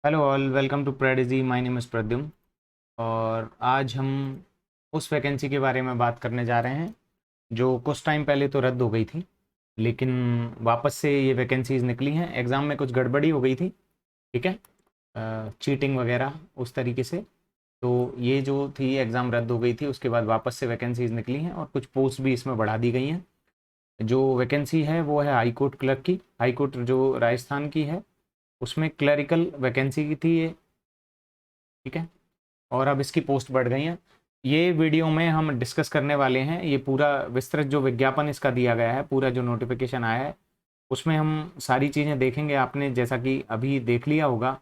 Hello all, welcome to Prodigy. My name is Pradyum. और आज हम उस वैकेंसी के बारे में बात करने जा रहे हैं जो कुछ टाइम पहले तो रद्द हो गई थी, लेकिन वापस से ये वैकेंसीज निकली हैं। एग्ज़ाम में कुछ गड़बड़ी हो गई थी, ठीक है, चीटिंग वगैरह उस तरीके से। तो ये जो थी एग्ज़ाम रद्द हो गई थी, उसके बाद वापस से वैकेंसीज निकली हैं और कुछ पोस्ट भी इसमें बढ़ा दी गई हैं। जो वैकेंसी है वो है हाई कोर्ट क्लर्क की। हाई कोर्ट जो राजस्थान की है, उसमें क्लरिकल वैकेंसी की थी ये, ठीक है। और अब इसकी पोस्ट बढ़ गई हैं। ये वीडियो में हम डिस्कस करने वाले हैं ये पूरा विस्तृत जो विज्ञापन इसका दिया गया है, पूरा जो नोटिफिकेशन आया है, उसमें हम सारी चीज़ें देखेंगे। आपने जैसा कि अभी देख लिया होगा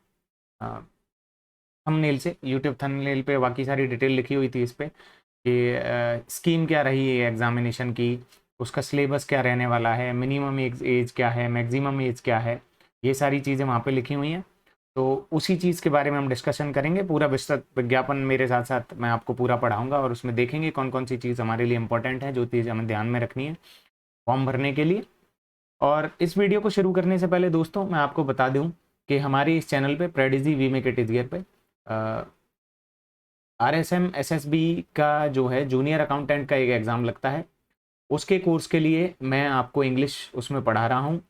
थंबनेल से, यूट्यूब थंबनेल पे बाकी सारी डिटेल लिखी हुई थी इस पे कि स्कीम क्या रही है एग्जामिनेशन की, उसका सिलेबस क्या रहने वाला है, मिनिमम एज क्या है, मैक्सिमम एज क्या है, ये सारी चीज़ें वहाँ पे लिखी हुई हैं। तो उसी चीज़ के बारे में हम डिस्कशन करेंगे। पूरा विस्तृत विज्ञापन मेरे साथ साथ मैं आपको पूरा पढ़ाऊंगा और उसमें देखेंगे कौन कौन सी चीज़ हमारे लिए इंपॉर्टेंट है, जो चीज़ हमें ध्यान में रखनी है फॉर्म भरने के लिए। और इस वीडियो को शुरू करने से पहले दोस्तों मैं आपको बता दूं कि हमारे इस चैनल पे प्रेडिजी वी मेक इट ईजियर पे RSM SSB का जो है जूनियर अकाउंटेंट का एक एग्ज़ाम लगता है, उसके कोर्स के लिए मैं आपको इंग्लिश उसमें पढ़ा रहा हूँ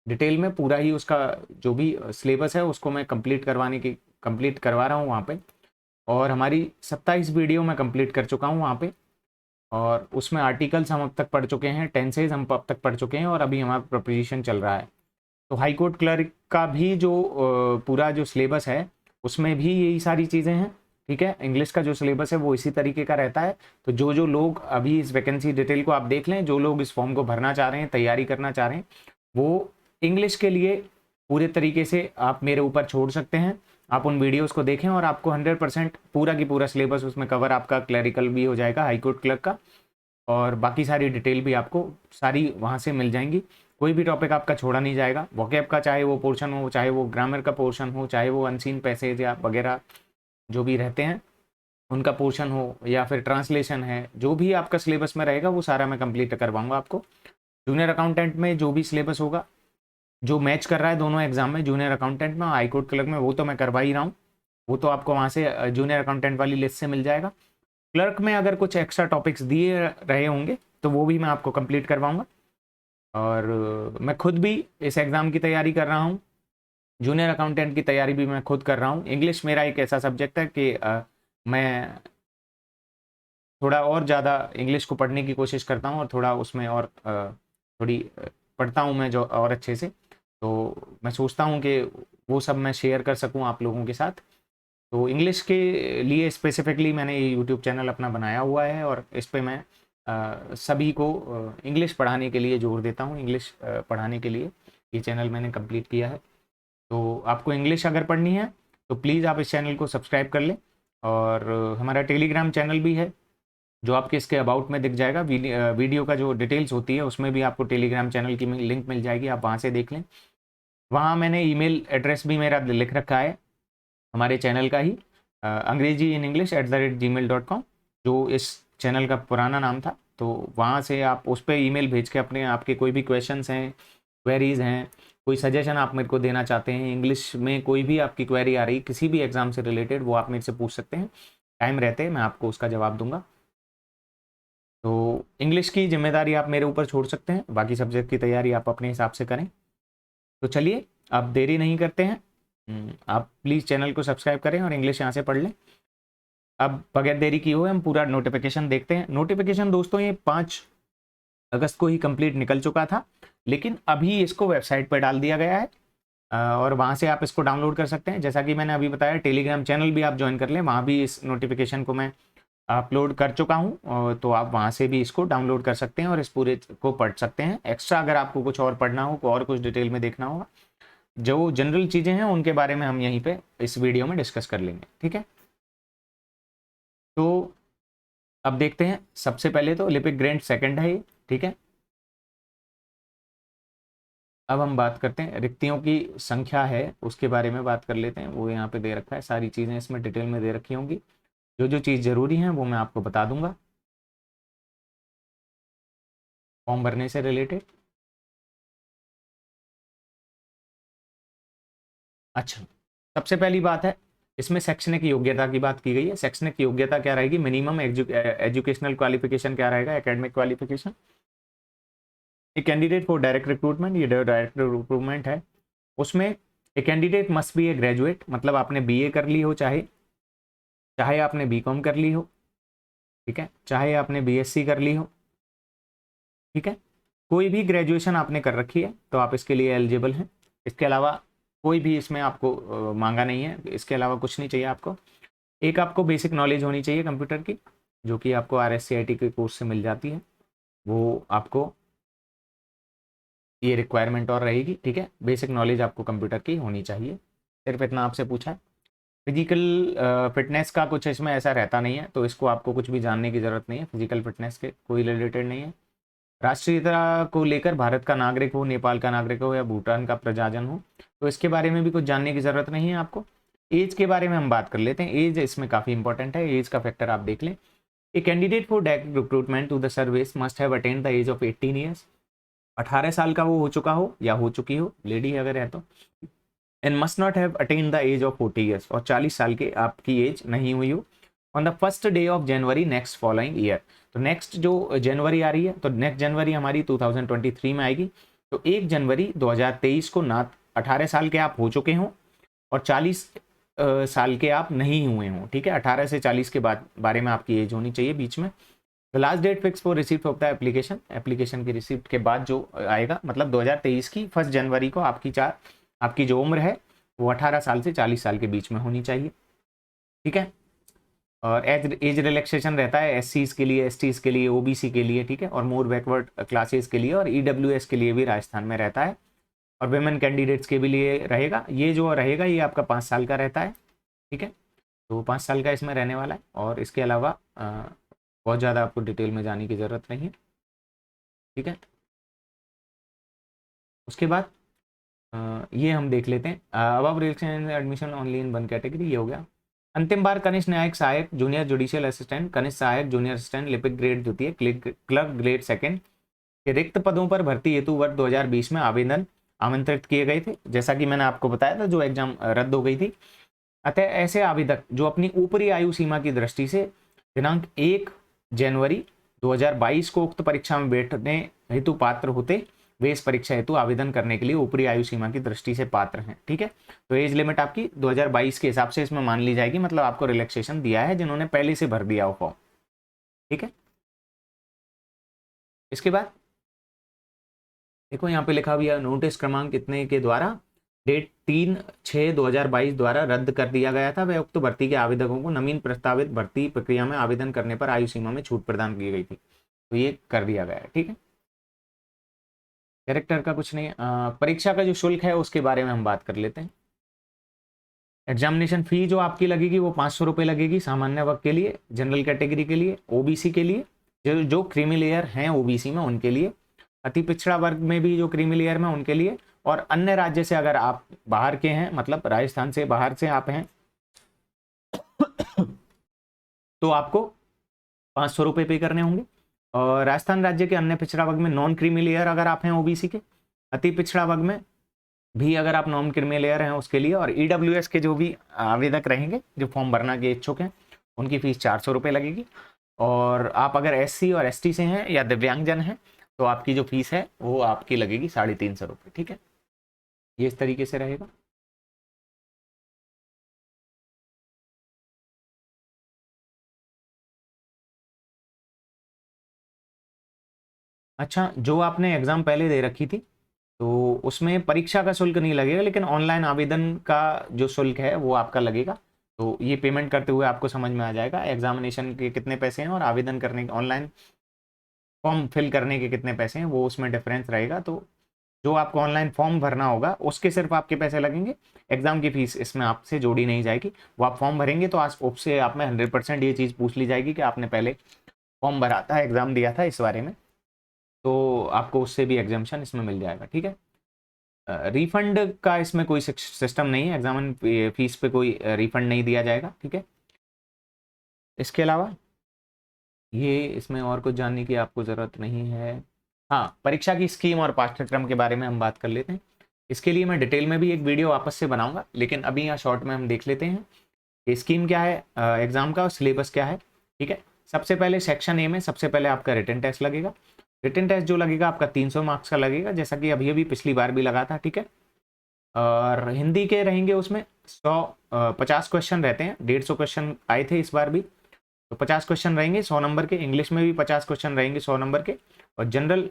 डिटेल में। पूरा ही उसका जो भी सिलेबस है उसको मैं कंप्लीट करवा रहा हूँ वहाँ पे। और हमारी 27 वीडियो मैं कंप्लीट कर चुका हूँ वहाँ पे। और उसमें आर्टिकल्स हम अब तक पढ़ चुके हैं, टेंसेज हम अब तक पढ़ चुके हैं, और अभी हमारा प्रिपरेशन चल रहा है। तो हाई कोर्ट क्लर्क का भी जो पूरा जो सिलेबस है उसमें भी यही सारी चीज़ें हैं, ठीक है। इंग्लिश का जो सिलेबस है वो इसी तरीके का रहता है। तो जो जो लोग अभी इस वैकेंसी डिटेल को आप देख लें, जो लोग इस फॉर्म को भरना चाह रहे हैं, तैयारी करना चाह रहे हैं, वो इंग्लिश के लिए पूरे तरीके से आप मेरे ऊपर छोड़ सकते हैं। आप उन वीडियोस को देखें और आपको 100% पूरा की पूरा सिलेबस उसमें कवर आपका क्लरिकल भी हो जाएगा हाई कोर्ट क्लर्क का। और बाकी सारी डिटेल भी आपको सारी वहाँ से मिल जाएंगी। कोई भी टॉपिक आपका छोड़ा नहीं जाएगा वोकैब का, चाहे वो पोर्शन हो, चाहे वो ग्रामर का पोर्शन हो, चाहे वो अनसीन पैसेज या वगैरह जो भी रहते हैं उनका पोर्शन हो, या फिर ट्रांसलेशन है, जो भी आपका सिलेबस में रहेगा वो सारा मैं कंप्लीट करवाऊंगा आपको। जूनियर अकाउंटेंट में जो भी सिलेबस होगा, जो मैच कर रहा है दोनों एग्जाम में, जूनियर अकाउंटेंट में हाई कोर्ट क्लर्क में, वो तो मैं करवा ही रहा हूँ। वो तो आपको वहाँ से जूनियर अकाउंटेंट वाली लिस्ट से मिल जाएगा। क्लर्क में अगर कुछ एक्स्ट्रा टॉपिक्स दिए रहे होंगे तो वो भी मैं आपको कंप्लीट करवाऊंगा। और मैं खुद भी इस एग्ज़ाम की तैयारी कर रहा हूँ, जूनियर अकाउंटेंट की तैयारी भी मैं खुद कर रहा हूँ। इंग्लिश मेरा एक ऐसा सब्जेक्ट है कि मैं थोड़ा और ज़्यादा इंग्लिश को पढ़ने की कोशिश करता हूँ और थोड़ा उसमें और थोड़ी पढ़ता हूँ मैं जो और अच्छे से। तो मैं सोचता हूँ कि वो सब मैं शेयर कर सकूँ आप लोगों के साथ। तो इंग्लिश के लिए स्पेसिफिकली मैंने ये यूट्यूब चैनल अपना बनाया हुआ है और इस पे मैं सभी को इंग्लिश पढ़ाने के लिए जोर देता हूँ। इंग्लिश पढ़ाने के लिए ये चैनल मैंने कंप्लीट किया है। तो आपको इंग्लिश अगर पढ़नी है तो प्लीज़ आप इस चैनल को सब्सक्राइब कर लें। और हमारा टेलीग्राम चैनल भी है जो आपके इसके अबाउट में दिख जाएगा। वीडियो का जो डिटेल्स होती है उसमें भी आपको टेलीग्राम चैनल की लिंक मिल जाएगी, आप वहाँ से देख लें। वहाँ मैंने ईमेल एड्रेस भी मेरा लिख रखा है हमारे चैनल का ही, अंग्रेजी इन इंग्लिश @gmail.com, जो इस चैनल का पुराना नाम था। तो वहाँ से आप उस पर ईमेल भेज के अपने आपके कोई भी क्वेश्चंस हैं, क्वेरीज हैं, कोई सजेशन आप मेरे को देना चाहते हैं, इंग्लिश में कोई भी आपकी क्वेरी आ रही किसी भी एग्जाम से रिलेटेड, वो आप मेरे से पूछ सकते हैं। टाइम रहते मैं आपको उसका जवाब दूंगा। तो इंग्लिश की जिम्मेदारी आप मेरे ऊपर छोड़ सकते हैं, बाकी सब्जेक्ट की तैयारी आप अपने हिसाब से करें। तो चलिए अब देरी नहीं करते हैं, आप प्लीज़ चैनल को सब्सक्राइब करें और इंग्लिश यहाँ से पढ़ लें। अब बगैर देरी की हुए हम पूरा नोटिफिकेशन देखते हैं। नोटिफिकेशन दोस्तों ये 5 अगस्त को ही कंप्लीट निकल चुका था, लेकिन अभी इसको वेबसाइट पर डाल दिया गया है और वहाँ से आप इसको डाउनलोड कर सकते हैं। जैसा कि मैंने अभी बताया, टेलीग्राम चैनल भी आप ज्वाइन कर लें, वहाँ भी इस नोटिफिकेशन को मैं अपलोड कर चुका हूँ। तो आप वहाँ से भी इसको डाउनलोड कर सकते हैं और इस पूरे को पढ़ सकते हैं। एक्स्ट्रा अगर आपको कुछ और पढ़ना हो, और कुछ डिटेल में देखना होगा, जो जनरल चीज़ें हैं उनके बारे में हम यहीं पे इस वीडियो में डिस्कस कर लेंगे, ठीक है। तो अब देखते हैं, सबसे पहले तो लिपिक ग्रेड सेकंड है ये, ठीक है। अब हम बात करते हैं रिक्तियों की संख्या है उसके बारे में बात कर लेते हैं। वो यहाँ पे दे रखा है, सारी चीज़ें इसमें डिटेल में दे रखी होंगी। जो जो चीज़ ज़रूरी है वो मैं आपको बता दूंगा फॉर्म भरने से रिलेटेड। अच्छा, सबसे पहली बात है, इसमें शैक्षणिक योग्यता की बात की गई है। शैक्षणिक योग्यता क्या रहेगी? मिनिमम एजुकेशनल क्वालिफिकेशन क्या रहेगा? Academic qualification. A candidate for direct recruitment, ये डायरेक्ट रिक्रूटमेंट है, उसमें a candidate must be A graduate, मतलब आपने बीए कर ली हो, चाहे चाहे आपने बीकॉम कर ली हो, ठीक है, चाहे आपने बीएससी कर ली हो, ठीक है, कोई भी ग्रेजुएशन आपने कर रखी है तो आप इसके लिए एलिजिबल हैं। इसके अलावा कोई भी इसमें आपको मांगा नहीं है, इसके अलावा कुछ नहीं चाहिए आपको। एक आपको बेसिक नॉलेज होनी चाहिए कंप्यूटर की, जो कि आपको RSCIT के कोर्स से मिल जाती है, वो आपको ये रिक्वायरमेंट और रहेगी, ठीक है। बेसिक नॉलेज आपको कंप्यूटर की होनी चाहिए, सिर्फ इतना आपसे पूछा है। फिजिकल फिटनेस का कुछ इसमें ऐसा रहता नहीं है, तो इसको आपको कुछ भी जानने की ज़रूरत नहीं है, फिजिकल फिटनेस के कोई रिलेटेड नहीं है। राष्ट्रीयता को लेकर भारत का नागरिक हो, नेपाल का नागरिक हो या भूटान का प्रजाजन हो, तो इसके बारे में भी कुछ जानने की ज़रूरत नहीं है आपको। एज के बारे में हम बात कर लेते हैं। एज इसमें काफ़ी इंपॉर्टेंट है, एज का फैक्टर आप देख लें। A candidate for direct recruitment to the service must have attained the age of 18 years, 18 साल का वो हो चुका हो या हो चुकी हो, लेडी अगर है तो। And must not have attained the age of 40 years, और 40 साल के आपकी एज नहीं हुई हो on the first day of January next following year. तो नेक्स्ट जो जनवरी आ रही है, तो नेक्स्ट जनवरी हमारी 2023 में आएगी, तो 1 जनवरी 2023 को ना 18 साल के आप हो चुके हों और 40 साल के आप नहीं हुए हों, ठीक है। 18 से 40 के बाद बारे में आपकी एज होनी चाहिए बीच में। The last date fix for receipt of the application, application की रिसीप्ट के बाद जो आएगा, मतलब 2023 की 1 जनवरी को आपकी जो उम्र है वो 18 साल से 40 साल के बीच में होनी चाहिए, ठीक है। और एज रिलैक्सेशन रहता है SCs के लिए, STs के लिए, OBC के लिए, ठीक है, और मोर बैकवर्ड क्लासेस के लिए, और EWS के लिए भी राजस्थान में रहता है, और वेमेन कैंडिडेट्स के भी लिए रहेगा। ये जो रहेगा ये आपका 5 साल का रहता है, ठीक है, तो 5 साल का इसमें रहने वाला है। और इसके अलावा बहुत ज़्यादा आपको डिटेल में जाने की ज़रूरत नहीं है, ठीक है। उसके बाद ये हम देख लेते हैं, above relaxation admission only in 1 category, ये हो गया। अंतिम बार कनिष्ठ न्यायिक सहायक, जूनियर जुडिशियल असिस्टेंट, कनिष्ठ सहायक, जूनियर असिस्टेंट, लिपिक ग्रेड द्वितीय, क्लर्क ग्रेड सेकंड के रिक्त पदों पर भर्ती हेतु वर्ष 2020 में आवेदन आमंत्रित किए गए थे, जैसा कि मैंने आपको बताया था, जो एग्जाम रद्द हो गई थी। अतः ऐसे आवेदक जो अपनी ऊपरी आयु सीमा की दृष्टि से दिनांक 1 जनवरी 2022 को उक्त परीक्षा में बैठने हेतु पात्र होते, वे इस परीक्षा हेतु आवेदन करने के लिए ऊपरी आयु सीमा की दृष्टि से पात्र हैं, ठीक है। तो एज लिमिट आपकी 2022 के हिसाब से इसमें मान ली जाएगी, मतलब आपको रिलैक्सेशन दिया है जिन्होंने पहले से भर दिया हो फॉर्म, ठीक है। इसके बाद देखो यहाँ पे लिखा हुआ नोटिस क्रमांक इतने के द्वारा डेट 3/6/2022 द्वारा रद्द कर दिया गया था, वह उक्त भर्ती के आवेदकों को नवीन प्रस्तावित भर्ती प्रक्रिया में आवेदन करने पर आयु सीमा में छूट प्रदान की गई थी, तो ये कर दिया गया है, ठीक है। कैरेक्टर का कुछ नहीं है। परीक्षा का जो शुल्क है उसके बारे में हम बात कर लेते हैं। एग्जामिनेशन फी जो आपकी लगेगी वो 500 रुपये लगेगी, सामान्य वर्ग के लिए, जनरल कैटेगरी के लिए, OBC के लिए, जो क्रीमी लेयर हैं OBC में उनके लिए, अति पिछड़ा वर्ग में भी जो क्रीमी लेयर में उनके लिए, और अन्य राज्य से अगर आप बाहर के हैं, मतलब राजस्थान से बाहर से आप हैं तो आपको 500 रुपये पे करने होंगे। और राजस्थान राज्य के अन्य पिछड़ा वर्ग में नॉन क्रीमी लेयर अगर आप हैं OBC के, अति पिछड़ा वर्ग में भी अगर आप नॉन क्रीमी लेयर हैं उसके लिए, और EWS के जो भी आवेदक रहेंगे जो फॉर्म भरना के इच्छुक हैं उनकी फीस 400 रुपये लगेगी। और आप अगर SC और ST से हैं या दिव्यांगजन हैं तो आपकी जो फीस है वो आपकी लगेगी 350 रुपये, ठीक है। ये इस तरीके से रहेगा। अच्छा, जो आपने एग्ज़ाम पहले दे रखी थी तो उसमें परीक्षा का शुल्क नहीं लगेगा, लेकिन ऑनलाइन आवेदन का जो शुल्क है वो आपका लगेगा। तो ये पेमेंट करते हुए आपको समझ में आ जाएगा एग्जामिनेशन के कितने पैसे हैं और आवेदन करने के, ऑनलाइन फॉर्म फिल करने के कितने पैसे हैं, वो उसमें डिफरेंस रहेगा। तो जो आपको ऑनलाइन फॉर्म भरना होगा उसके सिर्फ आपके पैसे लगेंगे, एग्जाम की फीस इसमें आपसे जोड़ी नहीं जाएगी। वो आप फॉर्म भरेंगे तो आज उससे आप में 100% ये चीज़ पूछ ली जाएगी कि आपने पहले फॉर्म भरा था, एग्जाम दिया था इस बारे में, तो आपको उससे भी एग्जामेशन इसमें मिल जाएगा, ठीक है। रिफंड का इसमें कोई सिस्टम नहीं है, एग्जाम फीस पे कोई रिफंड नहीं दिया जाएगा, ठीक है। इसके अलावा ये इसमें और कुछ जानने की आपको ज़रूरत नहीं है। हाँ, परीक्षा की स्कीम और पाठ्यक्रम के बारे में हम बात कर लेते हैं इसके लिए मैं डिटेल में भी एक वीडियो वापस से बनाऊंगा, लेकिन अभी यहाँ शॉर्ट में हम देख लेते हैं कि स्कीम क्या है एग्जाम का और सिलेबस क्या है। ठीक है, सबसे पहले सेक्शन ए में सबसे पहले आपका रिटन टेस्ट लगेगा। रिटन टेस्ट जो लगेगा आपका 300 मार्क्स का लगेगा, जैसा कि अभी अभी पिछली बार भी लगा था। ठीक है, और हिंदी के रहेंगे उसमें 50 क्वेश्चन रहते हैं, 150 क्वेश्चन आए थे इस बार भी, तो 50 क्वेश्चन रहेंगे 100 नंबर के। इंग्लिश में भी 50 क्वेश्चन रहेंगे 100 नंबर के, और जनरल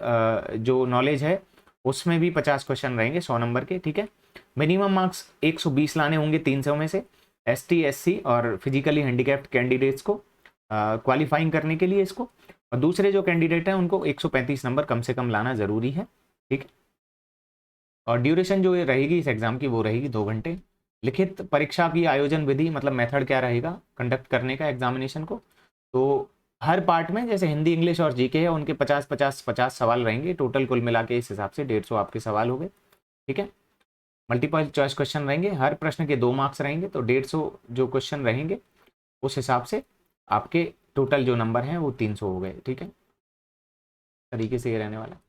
जो नॉलेज है उसमें भी 50 क्वेश्चन रहेंगे 100 नंबर के। ठीक है, मिनिमम मार्क्स 120 लाने होंगे 300 में से एसटी, एससी और फिजिकली हैंडीकैप्ड कैंडिडेट्स को क्वालिफाइंग करने के लिए इसको, और दूसरे जो कैंडिडेट हैं उनको 135 नंबर कम से कम लाना ज़रूरी है। ठीक है, और ड्यूरेशन जो ये रहेगी इस एग्ज़ाम की वो रहेगी 2 घंटे। लिखित परीक्षा की आयोजन विधि मतलब मेथड क्या रहेगा कंडक्ट करने का एग्जामिनेशन को, तो हर पार्ट में जैसे हिंदी, इंग्लिश और जीके है उनके 50-50-50 सवाल रहेंगे टोटल, कुल मिला के इस हिसाब से 150 आपके सवाल हो गए। ठीक है, मल्टीपल चॉइस क्वेश्चन रहेंगे, हर प्रश्न के 2 मार्क्स रहेंगे, तो 150 जो क्वेश्चन रहेंगे उस हिसाब से आपके टोटल जो नंबर हैं वो 300 हो गए। ठीक है, तरीके से ये रहने वाला है।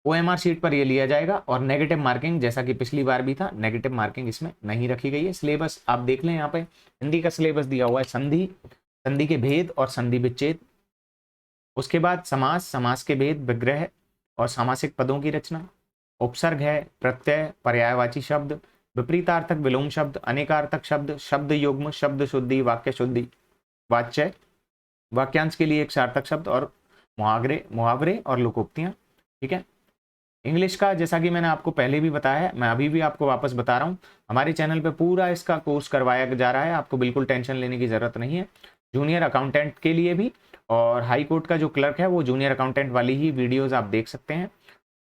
OMR शीट पर ये लिया जाएगा, और नेगेटिव मार्किंग जैसा कि पिछली बार भी था, नेगेटिव मार्किंग इसमें नहीं रखी गई है। सिलेबस आप देख लें, यहाँ पे हिंदी का सिलेबस दिया हुआ है, संधि, संधि के भेद और संधि विच्छेद, उसके बाद समास, समास के भेद, विग्रह और सामासिक पदों की रचना, उपसर्ग है, प्रत्यय, पर्यायवाची शब्द, विपरीतार्थक विलोम शब्द, अनेकार्थक शब्द, शब्द युग्म, शब्द शुद्धि, वाक्य शुद्धि, वाच्य, वाक्यांश के लिए एक सार्थक शब्द, और मुहावरे, मुहावरे और लोकोक्तियां। ठीक है, इंग्लिश का जैसा कि मैंने आपको पहले भी बताया है, मैं अभी भी आपको वापस बता रहा हूँ, हमारे चैनल पे पूरा इसका कोर्स करवाया जा रहा है, आपको बिल्कुल टेंशन लेने की ज़रूरत नहीं है। जूनियर अकाउंटेंट के लिए भी, और हाई कोर्ट का जो क्लर्क है वो जूनियर अकाउंटेंट वाली ही वीडियोज़ आप देख सकते हैं।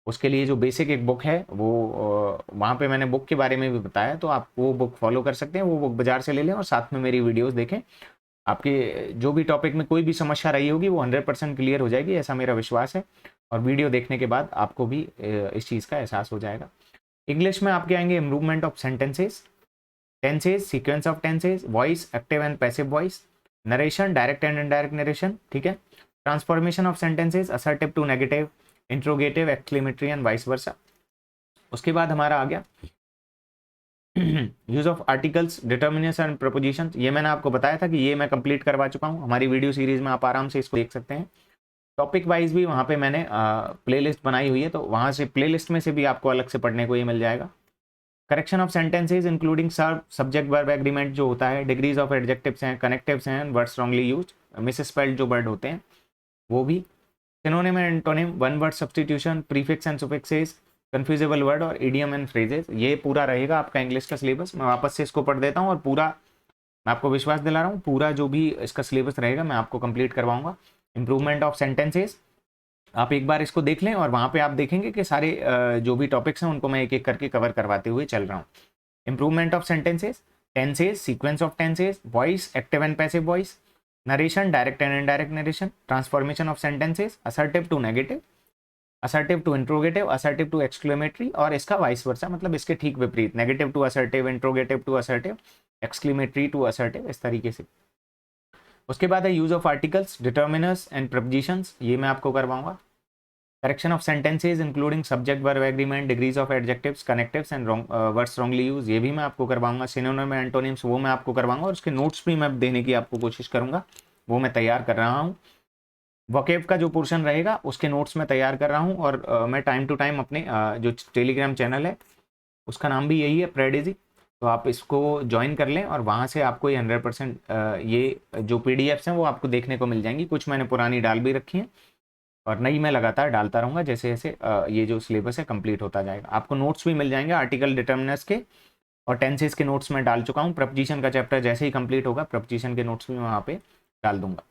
उसके लिए जो बेसिक एक बुक है वो वहाँ पे मैंने बुक के बारे में भी बताया, तो आप वो बुक फॉलो कर सकते हैं, वो बुक बाजार से ले लें और साथ में मेरी वीडियोज़ देखें। आपके जो भी टॉपिक में कोई भी समस्या रही होगी वो 100% क्लियर हो जाएगी, ऐसा मेरा विश्वास है, और वीडियो देखने के बाद आपको भी इस चीज़ का एहसास हो जाएगा। इंग्लिश में आपके आएंगे improvement of sentences, tenses, sequence of tenses, voice, active and passive voice, narration, direct and indirect narration. ठीक है, transformation of sentences, assertive to negative, interrogative, exclamatory and vice versa. उसके बाद हमारा आ गया use of articles, determiners and prepositions. ये मैंने आपको बताया था कि ये मैं कंप्लीट करवा चुका हूँ हमारी वीडियो सीरीज में, आप आराम से इसको देख सकते हैं। टॉपिक वाइज भी वहाँ पे मैंने प्लेलिस्ट बनाई हुई है, तो वहाँ से प्लेलिस्ट में से भी आपको अलग से पढ़ने को ये मिल जाएगा। Correction of sentences including serve, subject, verb, agreement जो होता है, डिग्रीज ऑफ एडजेक्टिव्स हैं, कनेक्टिव्स हैं, वर्ड्स रॉन्गली यूज, मिसस्पेल्ड जो वर्ड होते हैं वो भी, synonym and antonym, one word substitution, prefix and suffixes, confusable word और इडियम एंड फ्रेजेस। ये पूरा रहेगा आपका इंग्लिश का सिलेबस। मैं वापस से इसको पढ़ देता हूँ, और पूरा मैं आपको विश्वास दिला रहा हूँ, पूरा जो भी इसका सिलेबस रहेगा मैं आपको कंप्लीट करवाऊंगा। इंप्रूवमेंट ऑफ सेंटेंसेस, आप एक बार इसको देख लें, और वहाँ पे आप देखेंगे कि सारे जो भी टॉपिक्स हैं उनको मैं एक एक करके कवर करवाते हुए चल रहा हूँ। Improvement of sentences, tenses, sequence of tenses, voice, active and passive voice, narration, direct and indirect narration, transformation of sentences, assertive to negative, assertive to interrogative, assertive to exclamatory, और इसका वाइस वर्सा मतलब इसके ठीक विपरीत, negative to assertive, interrogative to assertive, exclamatory to assertive, इस तरीके से। उसके बाद है use of articles, determiners and prepositions, ये मैं आपको करवाऊंगा। Correction of sentences including subject, verb, agreement, degrees of adjectives, connectives and words wrongly use, ये भी मैं आपको करवाऊंगा। सिनोनिम एंड एंटोनिम्स वो मैं आपको करवाऊंगा, और उसके नोट्स भी मैं देने की आपको कोशिश करूंगा, वो मैं तैयार कर रहा हूँ। वोकेब का जो पोर्शन रहेगा उसके नोट्स मैं तैयार कर रहा हूँ, और मैं टाइम टू टाइम अपने जो टेलीग्राम चैनल है उसका नाम भी यही है, प्रेडिजी, तो आप इसको ज्वाइन कर लें, और वहाँ से आपको ये 100% ये जो PDFs हैं वो आपको देखने को मिल जाएंगी। कुछ मैंने पुरानी डाल भी रखी हैं, और नई मैं लगातार डालता रहूँगा जैसे जैसे ये जो सिलेबस है कंप्लीट होता जाएगा। आपको नोट्स भी मिल जाएंगे आर्टिकल, डिटर्मिनर्स के और टेंसेस के नोट्स मैं डाल चुका हूँ। प्रपोजिशन का चैप्टर जैसे ही कंप्लीट होगा प्रपोजिशन के नोट्स भी मैं वहाँ पे डाल दूंगा।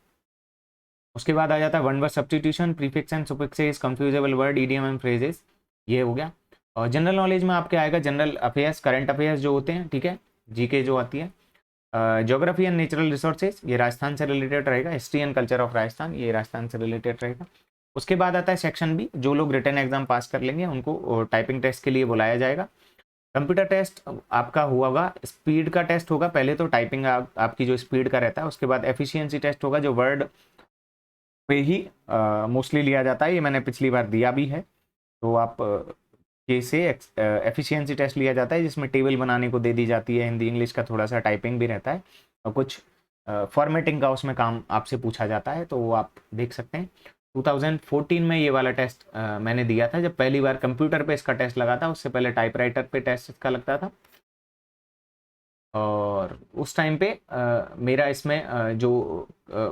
उसके बाद आ जाता है one word substitution, prefix and suffixes, confusable word, idiom and phrases, ये हो गया। और जनरल नॉलेज में आपके आएगा जनरल अफेयर्स, करंट अफेयर्स जो होते हैं, ठीक है, जीके जो आती है। ज्योग्राफी एंड नेचुरल रिसोर्सेज, ये राजस्थान से रिलेटेड रहेगा। History and culture of Rajasthan, ये राजस्थान से रिलेटेड रहेगा। उसके बाद आता है सेक्शन बी, जो लोग रिटन एग्जाम पास कर लेंगे उनको टाइपिंग टेस्ट के लिए बुलाया जाएगा। कंप्यूटर टेस्ट आपका हुआ होगा, स्पीड का टेस्ट होगा पहले, तो टाइपिंग आपकी जो स्पीड का रहता है। उसके बाद एफिशिएंसी टेस्ट होगा, जो वर्ड पे ही मोस्टली लिया जाता है, ये मैंने पिछली बार दिया भी है, तो आप के से एफिशिएंसी टेस्ट लिया जाता है, जिसमें टेबल बनाने को दे दी जाती है, हिंदी इंग्लिश का थोड़ा सा टाइपिंग भी रहता है और कुछ फॉर्मेटिंग का उसमें काम आपसे पूछा जाता है, तो वो आप देख सकते हैं। 2014 में ये वाला टेस्ट मैंने दिया था, जब पहली बार कंप्यूटर पे इसका टेस्ट लगा था। उससे पहले टाइपराइटर पे टेस्ट इसका लगता था। और उस टाइम पे मेरा इसमें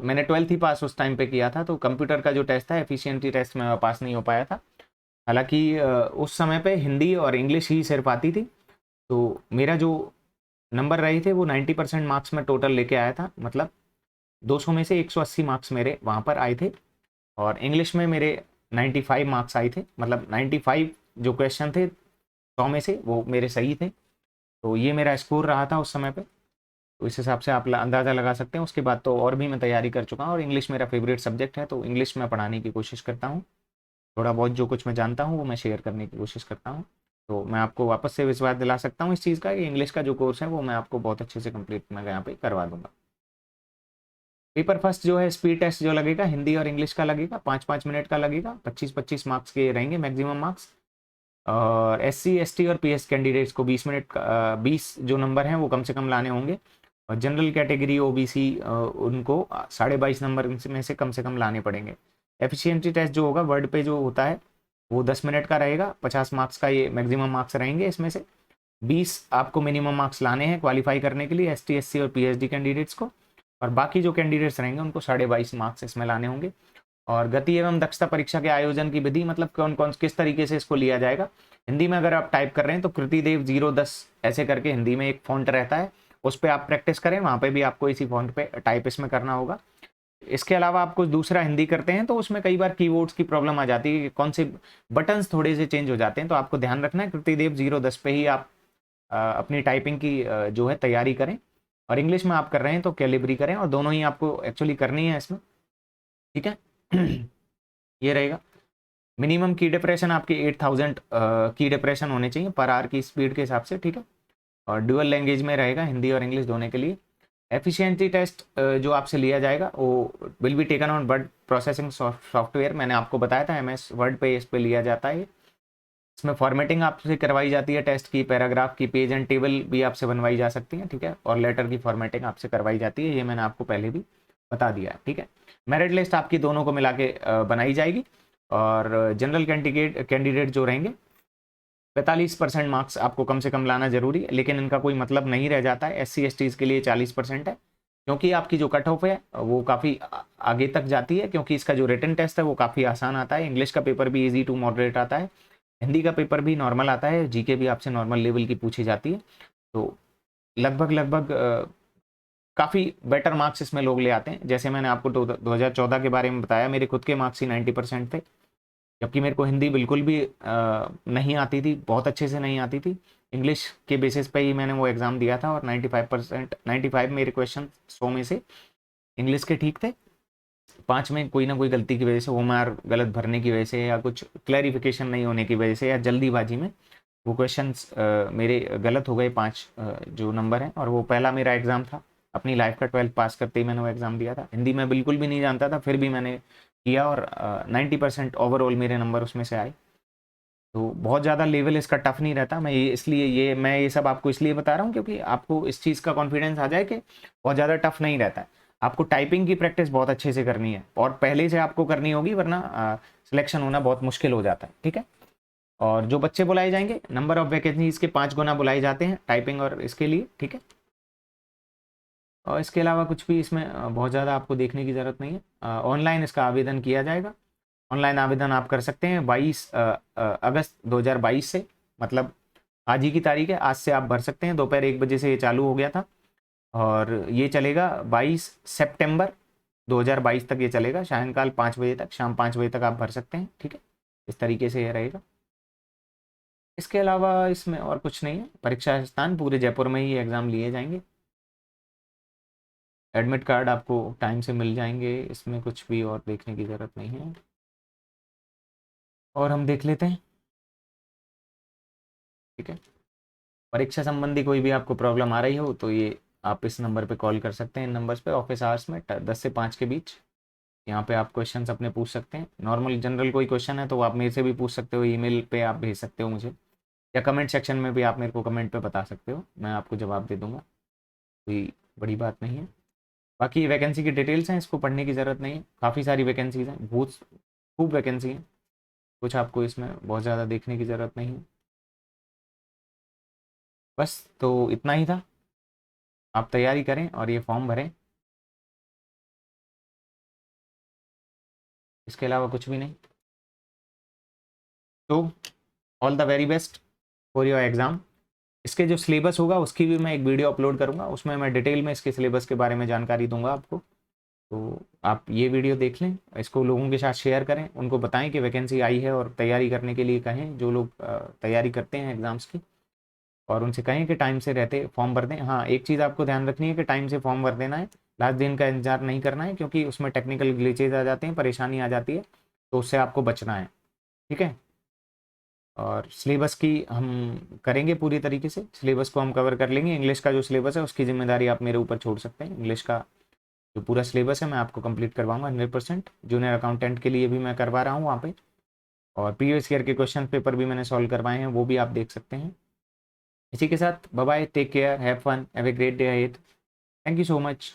मैंने 12th ही पास उस टाइम पे किया था, तो कंप्यूटर का जो टेस्ट था एफिशिएंसी टेस्ट में पास नहीं हो पाया था। हालांकि उस समय पे हिंदी और इंग्लिश ही सिर्फ आती थी, तो मेरा जो नंबर रहे थे वो 90% मार्क्स में टोटल लेके आया था। मतलब 200 में से 180 मार्क्स मेरे वहाँ पर आए थे, और इंग्लिश में मेरे 95 मार्क्स आए थे। मतलब 95 जो क्वेश्चन थे 100 में से वो मेरे सही थे। तो ये मेरा स्कोर रहा था उस समय पे, तो इस हिसाब से आप अंदाज़ा लगा सकते हैं। उसके बाद तो और भी मैं तैयारी कर चुका हूँ, और इंग्लिश मेरा फेवरेट सब्जेक्ट है, तो इंग्लिश में पढ़ाने की कोशिश करता हूँ। थोड़ा बहुत जो कुछ मैं जानता हूँ वो मैं शेयर करने की कोशिश करता हूँ। तो मैं आपको वापस से विश्वास दिला सकता हूँ इस चीज़ का कि इंग्लिश का जो कोर्स है वो मैं आपको बहुत अच्छे से कंप्लीट मैं यहाँ पे करवा दूंगा। पेपर फर्स्ट जो है स्पीड टेस्ट जो लगेगा हिंदी और इंग्लिश का लगेगा, 5-5 मिनट का लगेगा, 25-25 मार्क्स के रहेंगे मैक्सिमम मार्क्स। और SC ST और PS कैंडिडेट्स को 20 मिनट का 20 जो नंबर हैं वो कम से कम लाने होंगे। और जनरल कैटेगरी OBC उनको 22.5 नंबर में से कम लाने पड़ेंगे। एफिशिएंसी टेस्ट जो होगा वर्ड पे जो होता है वो 10 मिनट का रहेगा, 50 मार्क्स का ये मैक्सिमम मार्क्स रहेंगे। इसमें से 20 आपको मिनिमम मार्क्स लाने हैं क्वालिफाई करने के लिए ST SC और PhD कैंडिडेट्स को, और बाकी जो कैंडिडेट्स रहेंगे उनको 22.5 मार्क्स इसमें लाने होंगे। और गति एवं दक्षता परीक्षा के आयोजन की विधि, मतलब कौन कौन किस तरीके से इसको लिया जाएगा। हिंदी में अगर आप टाइप कर रहे हैं तो कृतिदेव 010 ऐसे करके हिंदी में एक फॉन्ट रहता है, उस पर आप प्रैक्टिस करें, वहाँ पे भी आपको इसी फॉन्ट पे टाइप इसमें करना होगा। इसके अलावा आप कुछ दूसरा हिंदी करते हैं तो उसमें कई बार कीवर्ड्स की प्रॉब्लम आ जाती है कि कौन से बटन्स थोड़े से चेंज हो जाते हैं, तो आपको ध्यान रखना है कृतिदेव 010 पे ही आप अपनी टाइपिंग की जो है तैयारी करें। और इंग्लिश में आप कर रहे हैं तो कैलिब्री करें, और दोनों ही आपको एक्चुअली करनी है इसमें, ठीक है। ये रहेगा। मिनिमम की डिप्रेशन आपकी 8000 की डिप्रेशन होने चाहिए पर आवर की स्पीड के हिसाब से, ठीक है। और डुअल लैंग्वेज में रहेगा, हिंदी और इंग्लिश दोनों के लिए। एफिशिएंसी टेस्ट जो आपसे लिया जाएगा वो will be taken on word processing software. मैंने आपको बताया था MS वर्ड पे इस पे लिया जाता है। इसमें फॉर्मेटिंग आपसे करवाई जाती है, टेस्ट की, पैराग्राफ की, पेज एंड टेबल भी आपसे बनवाई जा सकती है, ठीक है। और लेटर की फॉर्मेटिंग आपसे करवाई जाती है, ये मैंने आपको पहले भी बता दिया है, ठीक है। मेरिट लिस्ट आपकी दोनों को मिला के बनाई जाएगी। और जनरल कैंडिडेट जो रहेंगे 45% मार्क्स आपको कम से कम लाना जरूरी है, लेकिन इनका कोई मतलब नहीं रह जाता है। SC STs के लिए 40% है, क्योंकि आपकी जो कट ऑफ है वो काफ़ी आगे तक जाती है, क्योंकि इसका जो रिटन टेस्ट है वो काफ़ी आसान आता है। इंग्लिश का पेपर भी इजी टू मॉडरेट आता है, हिंदी का पेपर भी नॉर्मल आता है, GK भी आपसे नॉर्मल लेवल की पूछी जाती है। तो लगभग काफ़ी बेटर मार्क्स इसमें लोग ले आते हैं। जैसे मैंने आपको 2014 के बारे में बताया, मेरे खुद के मार्क्स ही 90% थे, जबकि मेरे को हिंदी बिल्कुल भी नहीं आती थी, बहुत अच्छे से नहीं आती थी। इंग्लिश के बेसिस पे ही मैंने वो एग्ज़ाम दिया था, और 95 मेरे क्वेश्चन 100 में से इंग्लिश के ठीक थे। 5 में कोई ना कोई गलती की वजह से, वो मार गलत भरने की वजह से, या कुछ क्लैरिफिकेशन नहीं होने की वजह से, या जल्दीबाजी में वो क्वेश्चंस मेरे गलत हो गए। 5 जो नंबर हैं, और वो पहला मेरा एग्ज़ाम था अपनी लाइफ का, 12th पास करते ही मैंने वो एग्ज़ाम दिया था। हिंदी में बिल्कुल भी नहीं जानता था, फिर भी मैंने किया, और 90% ओवरऑल मेरे नंबर उसमें से आए। तो बहुत ज़्यादा लेवल इसका टफ नहीं रहता। मैं ये सब आपको इसलिए बता रहा हूँ क्योंकि आपको इस चीज़ का कॉन्फिडेंस आ जाए कि बहुत ज़्यादा टफ नहीं रहता है। आपको टाइपिंग की प्रैक्टिस बहुत अच्छे से करनी है, और पहले से आपको करनी होगी, वरना सिलेक्शन होना बहुत मुश्किल हो जाता है, ठीक है। और जो बच्चे बुलाए जाएंगे, नंबर ऑफ वैकेंसीज के 5 गुना बुलाए जाते हैं टाइपिंग और इसके लिए, ठीक है। और इसके अलावा कुछ भी इसमें बहुत ज़्यादा आपको देखने की ज़रूरत नहीं है। ऑनलाइन इसका आवेदन किया जाएगा। ऑनलाइन आवेदन आप कर सकते हैं 22 अगस्त 2022 से, मतलब आज ही की तारीख है, आज से आप भर सकते हैं। दोपहर 1 बजे से ये चालू हो गया था, और ये चलेगा 22 सितंबर 2022 तक ये चलेगा, सायंकाल 5 बजे तक, शाम 5 बजे तक आप भर सकते हैं, ठीक है। इस तरीके से ये रहेगा। इसके अलावा इसमें और कुछ नहीं है। परीक्षा स्थान पूरे जयपुर में ही एग्ज़ाम लिए जाएंगे। एडमिट कार्ड आपको टाइम से मिल जाएंगे, इसमें कुछ भी और देखने की ज़रूरत नहीं है। और हम देख लेते हैं, ठीक है। परीक्षा संबंधी कोई भी आपको प्रॉब्लम आ रही हो तो ये आप इस नंबर पे कॉल कर सकते हैं। इन नंबर्स पे ऑफिस आवर्स में 10 से 5 के बीच यहाँ पे आप क्वेश्चंस अपने पूछ सकते हैं। नॉर्मल जनरल कोई क्वेश्चन है तो आप मेरे से भी पूछ सकते हो, ईमेल पे आप भेज सकते हो मुझे। या कमेंट सेक्शन में भी आप मेरे को कमेंट पे बता सकते हो, मैं आपको जवाब दे दूंगा, कोई बड़ी बात नहीं है। बाकी वैकेंसी की डिटेल्स हैं, इसको पढ़ने की ज़रूरत नहीं है, काफ़ी सारी वैकेंसीज़ हैं, बहुत खूब वैकेंसी हैं, कुछ आपको इसमें बहुत ज़्यादा देखने की ज़रूरत नहीं है। बस तो इतना ही था, आप तैयारी करें और ये फॉर्म भरें, इसके अलावा कुछ भी नहीं। तो all the very best for your exam. इसके जो सिलेबस होगा उसकी भी मैं एक वीडियो अपलोड करूँगा, उसमें मैं डिटेल में इसके सिलेबस के बारे में जानकारी दूंगा आपको। तो आप ये वीडियो देख लें, इसको लोगों के साथ शेयर करें, उनको बताएं कि वैकेंसी आई है और तैयारी करने के लिए कहें, जो लोग तैयारी करते हैं एग्ज़ाम्स की, और उनसे कहें कि टाइम से रहते फॉर्म भर दें। हाँ, एक चीज़ आपको ध्यान रखनी है कि टाइम से फॉर्म भर देना है, लास्ट दिन का इंतजार नहीं करना है, क्योंकि उसमें टेक्निकल ग्लिचेज आ जाते हैं, परेशानी आ जाती है, तो उससे आपको बचना है, ठीक है। और सिलेबस की हम करेंगे पूरी तरीके से, सिलेबस को हम कवर कर लेंगे। इंग्लिश का जो सिलेबस है उसकी जिम्मेदारी आप मेरे ऊपर छोड़ सकते हैं, इंग्लिश का जो पूरा सिलेबस है मैं आपको कंप्लीट करवाऊंगा 100%। जूनियर अकाउंटेंट के लिए भी मैं करवा रहा हूँ वहाँ पे, और प्रीवियस ईयर के क्वेश्चन पेपर भी मैंने सॉल्व करवाए हैं, वो भी आप देख सकते हैं। इसी के साथ bye bye, take care, have fun, have a great day ahead, thank you so much.